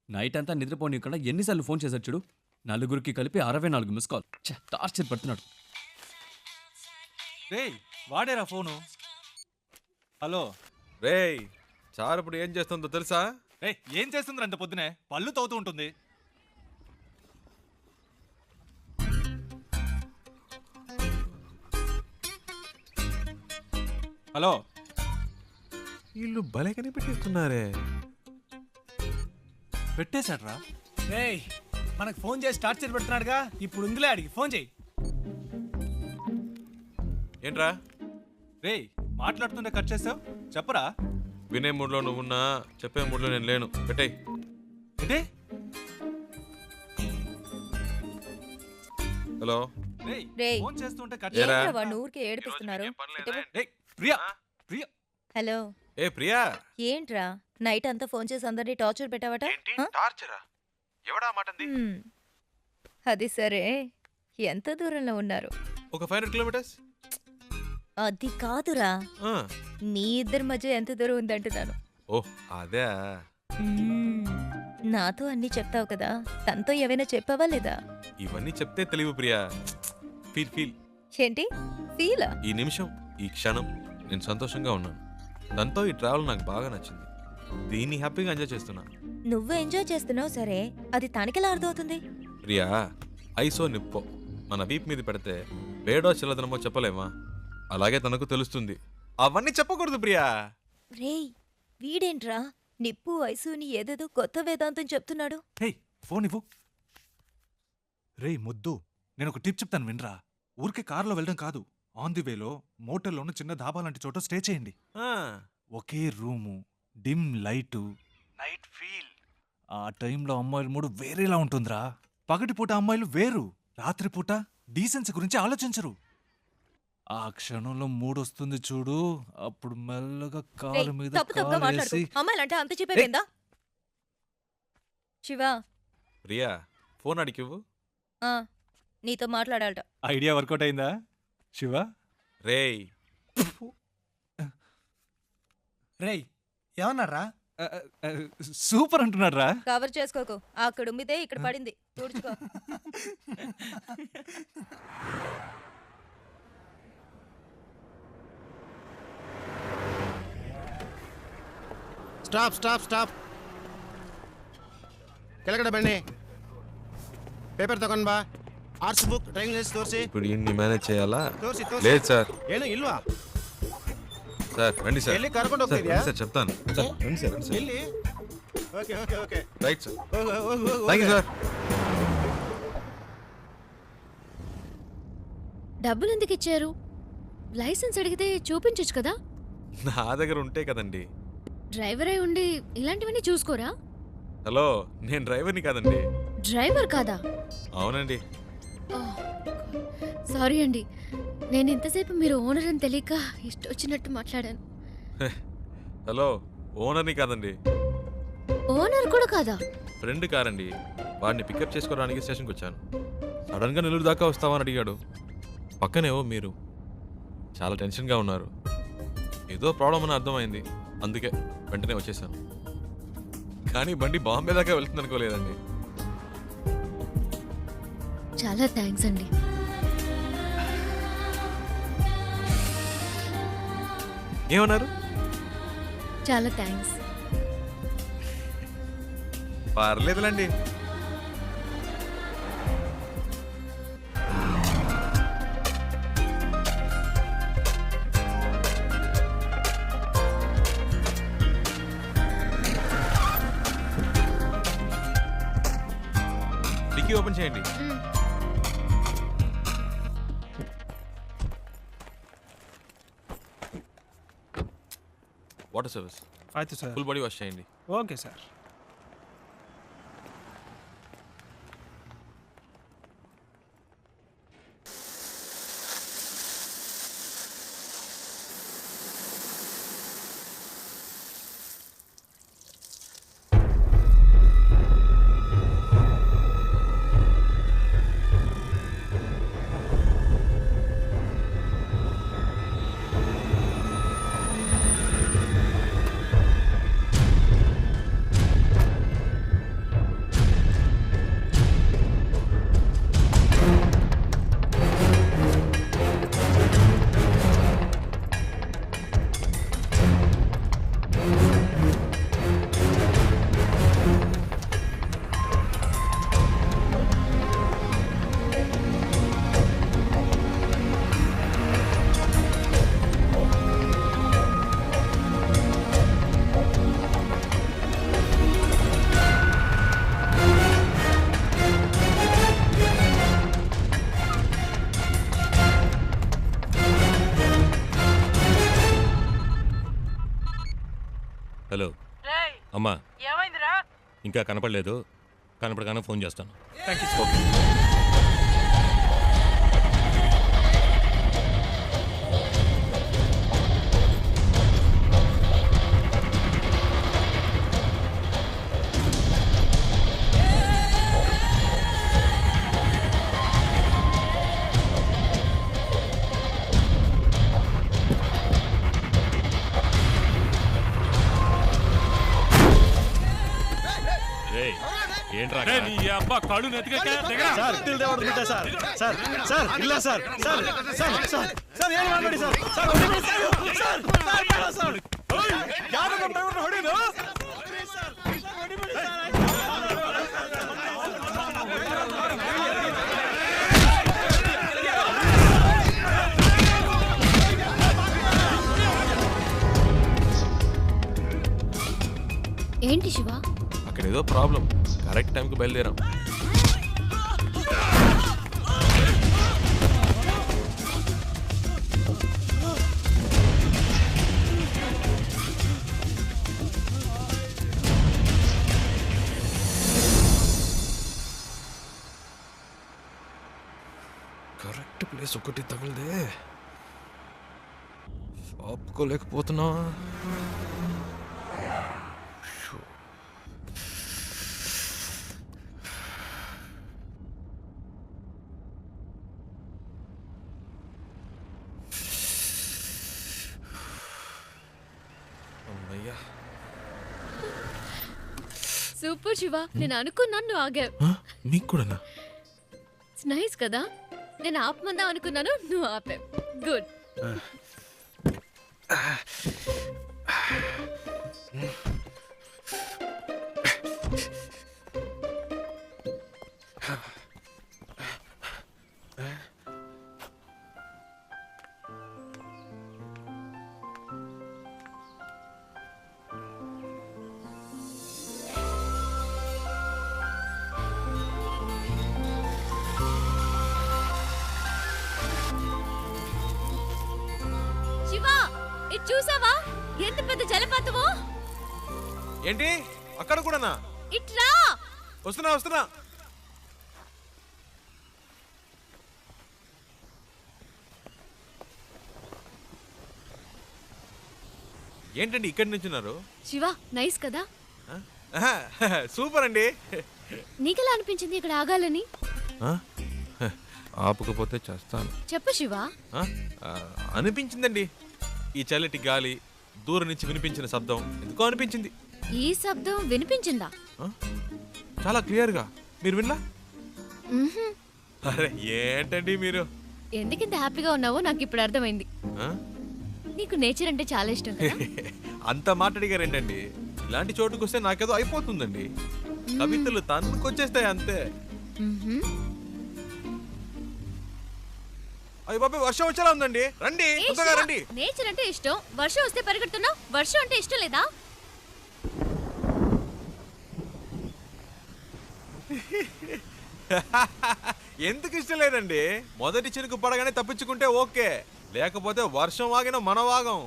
Night అంతా నిద్రపోనీయకుండా ఎన్నిసార్లు phone చేశాడు చూడు. నలుగురికి కలిపి 64 మిస్ కాల్. టార్చర్ పడుతున్నాడు. రేయ్ వాడేరా ఫోను. హలో రేయ్ చారు ఇప్పుడు ఏం చేస్తుందో తెలుసా? రే ఏం చేస్తుంది అంత పొద్దునే? పళ్ళు తవ్వుతూ ఉంటుంది. హలో వీళ్ళు భలే కనిపెట్టిస్తున్నారే. పెట్టేశాడ్రా. రేయ్ మనకు ఫోన్ చేసి టార్చర్ పెడుతున్నాడుగా, ఇప్పుడు ఉందిలే అడిగి ఫోన్ చేయి. ఏంట్రా రేయ్ మాట్లాడుతుంటే కట్ చేసావు, చెప్పరా. వినే మూడ్లో నువ్వున్నా చెప్పే మూడ్లో నేను లేను. పెట్టేయ్. ఏంటి? హలో రేయ్, ఫోన్ చేస్తుంటే కట్ ఏరా? ఏంట్రా వాడిని ఊరికే ఏడిపిస్తున్నారు? రేయ్ ప్రియా ప్రియా హలో, ఏ ప్రియా, ఏంట్రా నైట్ అంతా ఫోన్ చేసి అందరినీ టార్చర్ పెట్టావట? ఆ? టార్చరా? ఎవడా మాటంది? హ్మ్. అది సరే, ఎంత దూరంలో ఉన్నారు? ఒక 500 కిలోమీటర్స్. అది కాదురా, ఆ, మీ ఇద్దరి మధ్య ఎంత దూరం ఉందంటున్నాను. ఓ అదే. మ్మ్. నాతో అన్నీ చెప్తావు కదా, తనతో ఏవైనా చెప్పావా లేదా? ఇవన్నీ చెప్తే తెలివి ప్రియా. Feel feel. ఏంటి ఫీలా? ఈ నిమిషం ఈ క్షణం నేను సంతోషంగా ఉన్నాను. దాంతో ఈ ట్రావెల్ నాకు బాగా నచ్చింది. దీన్ని హ్యాపీగా ఎంజాయ్ చేస్తున్నా. నువ్వు ఎంజాయ్ చేస్తున్నావు సరే, అది తనకెలా అర్థమవుతుంది? ప్రియా, ఐసో నిప్పో మన వీప్ మీద పెడితే వేడో చిల్లదనమో చెప్పలేమా? అలాగే తనకు తెలుస్తుంది. అవన్నీ చెప్పకూడదు ప్రియా. రేయ్ వీడేంట్రా నిప్పు వయసుని ఏదేదో కొత్త వేదాంతం చెప్తున్నాడు. హే ఫోన్ ఇవ్వు. రేయ్ ముద్దు, నేను ఒక టిప్ చెప్తాను వినరా. ఊరికే కారులో వెళ్ళడం కాదు, ఆన్ ది వేలో మోటల్లోనూ చిన్న ధాబా లాంటి చోట స్టే చేయండి. ఆ, ఒకే room, dim light, night feel. ఆ టైంలో అమ్మాయిల మూడు వేరేలా ఉంటుందిరా. పగటిపూట అమ్మాయిలు వేరు, రాత్రిపూట డీసెన్సీ గురించి ఆలోచించరు. ఆ క్షణంలో మూడొస్తుంది చూడు, అప్పుడు మెల్లగా రేయ్, కాలు మీద తప్పు తప్పుగా మాట్లాడుకో. కాలేసి. అమ్మాయిలంటే అంత చెప్పేపోయిందా? శివ, ప్రియా ఫోన్ అడిగివ్వు. ఆ, నీతో మాట్లాడాలట. ఐడియా వర్కౌట్ అయిందా శివ? రేయ్ రేయ్ ఏమన్నారా? సూపర్ అంటున్నాడు రా. కవర్ చేసుకోకు, అక్కడ ఉమ్మితే ఇక్కడ పడింది, తుడుచుకో. ಸ್ಟಾಪ್ ಸ್ಟಾಪ್ ಸ್ಟಾಪ್ ಕೆಳಗಡೆ ಬನ್ನಿ. ಪೇಪರ್ ತಗೊಂಡ್ ಬಾ. ಆರ್ಟ್ಸ್ ಬುಕ್, ಡ್ರೈವಿಂಗ್ ಲೈಸೆನ್ಸ್ ತೋರಿಸಿ. ఇప్పుడు ఇన్ని మేనేజ్ చేయాలా? ತೋರಿಸಿ లేదు సార్. ಏನು ಇಲ್ವಾ? సార్ రండి సార్. ಎಲ್ಲಿ ಕರ್ಕೊಂಡು సార్, ಹೋಗ್ತಿದ್ಯಾ? రండి సార్ చెప్తాను. సార్ రండి సార్, రండి సార్. ಎಲ್ಲಿ? Okay okay okay right sir. ಹೋಗು ಹೋಗು ಹೋಗು థ్యాంక్ యూ సార్. డబ్బులు ఎందుకు ఇచ్చారు? లైసెన్స్ అడిగితే చూపించొచ్చు కదా. నా దగ్గర ఉంటే కదండి. డ్రైవర్ అయి ఉండి ఇలాంటివన్నీ చూసుకోరా? హలో, నేను డ్రైవర్ని కాదండి. డ్రైవర్ కాదా? అవునండి. సారీ అండి, నేను ఇంతసేపు మీరు ఓనర్ అని తెలియక ఇష్టం వచ్చినట్టు మాట్లాడాను. హలో, ఓనర్ని కాదండి. ఓనర్ కూడా కాదా? ఫ్రెండ్ కారండి. వాడిని పికప్ చేసుకోవడానికి స్టేషన్కి వచ్చాను. సడన్గా నెల్లూరు దాకా వస్తావని అడిగాడు. పక్కనేవో మీరు చాలా టెన్షన్గా ఉన్నారు. ఏదో ప్రాబ్లం అని అర్థమైంది, అందుకే వెంటనే వచ్చేసాను. కానీ బండి బాంబే దాకా వెళ్తుంది అనుకోలేదండి. చాలా థ్యాంక్స్ అండి. ఏమన్నారు? చాలా థ్యాంక్స్. పర్లేదులండి. డిక్కీ ఓపెన్ చేయండి. వాటర్ సర్వీస్, అయితే సార్. ఫుల్ బాడీ వాష్ చేయండి. Okay sir. హలో అమ్మా ఏమైందిరా? ఇంకా కనపడలేదు, కనపడగానే ఫోన్ చేస్తాను. రేయ్, ఏంట్రా అబ్బా కళ్ళు నెత్తికెక్కా? ఏంటి శివ? అక్కడ ఏదో ప్రాబ్లం. కరెక్ట్ టైంకి బయలుదేరాం. కరెక్ట్ ప్లేస్ ఒకటి తగిలిదే, ఆపుకోలేకపోతున్నా. అమ్మయ్యా. సూపర్ శివ, నేను అనుకున్నాను నువ్వు ఆగావు. మీకు కూడానా? నైస్ కదా, నేను ఆపమందాం అనుకున్నాను, నువ్వు ఆపావు. గుడ్. శివ, ఇది చూసావా? ఎంత పెద్ద జలపాతమో. ఏంటి అక్కడ కూడానా? ఇట్రా. వస్తున్నా వస్తున్నా. ఏంటండి ఇక్కడి నుంచున్నారు? శివ, నైస్ కదా? సూపర్ అండి. నీకెలా అనిపించింది ఇక్కడ ఆగాలని? ఆపకపోతే చేస్తాను. చెప్పు శివ. అనిపించిందండి. ఈ చల్లటి గాలి, దూరం నుంచి వినిపించిన శబ్దం ఎందుకో అనిపించింది. ఈ శబ్దం వినిపించిందా? చాలా క్లియర్గా. మీరు వినలా? మ్మ్హ్మ్. అరే ఏంటండి మీరు? ఎందుకింత హ్యాపీగా ఉన్నావో నాకు ఇప్పుడు అర్థమైంది. ఆ? నీకు నేచర్ అంటే చాలా ఇష్టం కదా? అంత మాట్లాడిగారేంటండి? ఇలాంటి చోటుకు వస్తే నాకేదో అయిపోతుందండి. కవితలు తన్నుకొచ్చేస్తాయి అంతే. మ్మ్హ్మ్. అయ్య బాబాయ్, వర్షం వచ్చేలా ఉందండి. రండి, ఏ తొందరగా శివ, రండి. నేచర్ అంటే ఇష్టం, వర్షం వస్తే పరిగెడుతున్నావు. వర్షం అంటే ఇష్టం లేదా? ఎందుకు ఇష్టం లేదండి? మొదటి చినుకు పడగానే తప్పించుకుంటే ఓకే, లేకపోతే వర్షం వాగిన మన వాగం.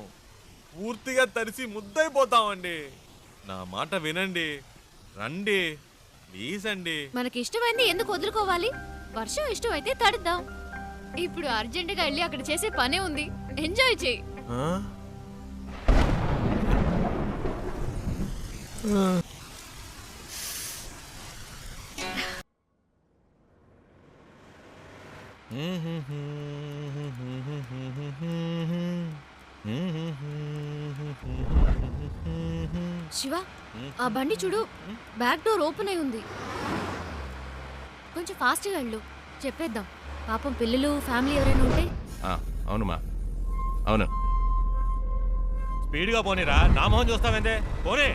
పూర్తిగా తడిసి ముద్దైపోతామండి. నా మాట వినండి, రండి ప్లీజ్ అండి. మనకి ఇష్టమైంది ఎందుకు వదులుకోవాలి? వర్షం ఇష్టం అయితే తడుద్దాం. ఇప్పుడు అర్జెంటుగా వెళ్ళి అక్కడ చేసే పనే ఉంది. ఎంజాయ్ చేయి. ఆ? శివ, ఆ బండి చూడు, బ్యాక్ డోర్ ఓపెన్ అయి ఉంది. కొంచెం ఫాస్ట్గా వెళ్ళు, చెప్పేద్దాం. పాపం పిల్లలు, ఫ్యామిలీ ఎవరైనా ఉంటే. అవునమ్మా, అవును. స్పీడ్గా పోనీరా, నా మొహం చూస్తావేందే, పోనీ.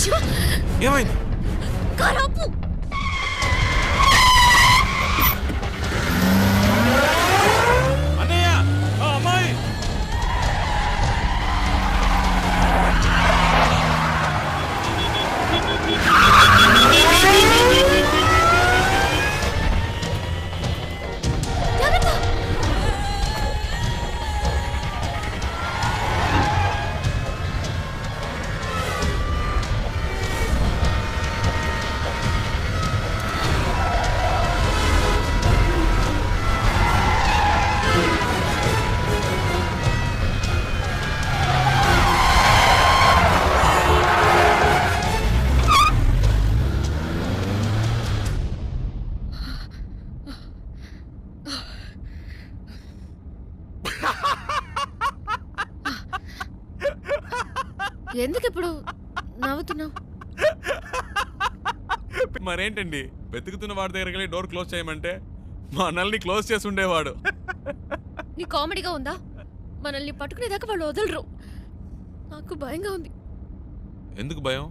శివ, ఏమైంది? కారు ఆపు. అన్నయ్య ఆ అమ్మాయి జాగ్రత్త. ఎందుకు ఇప్పుడు నవ్వుతున్నావు? మరేంటండి వెతుకుతున్న వాడి దగ్గరికి వెళ్ళి డోర్ క్లోజ్ చేయమంటే మా అన్నల్ని క్లోజ్ చేసి ఉండేవాడు. నీ కామెడీగా ఉందా? మనల్ని పట్టుకునేదాకా వాళ్ళు వదలరు. నాకు భయంగా ఉంది. ఎందుకు భయం?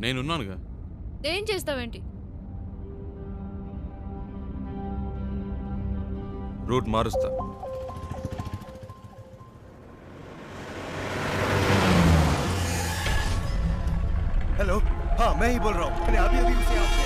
నేనున్నానుగా. ఏం చేస్తావేంటి? రూట్ మారుస్తా. हेलो हाँ मैं ही बोल रहा हूँ मैंने अभी अभी उसे आपसे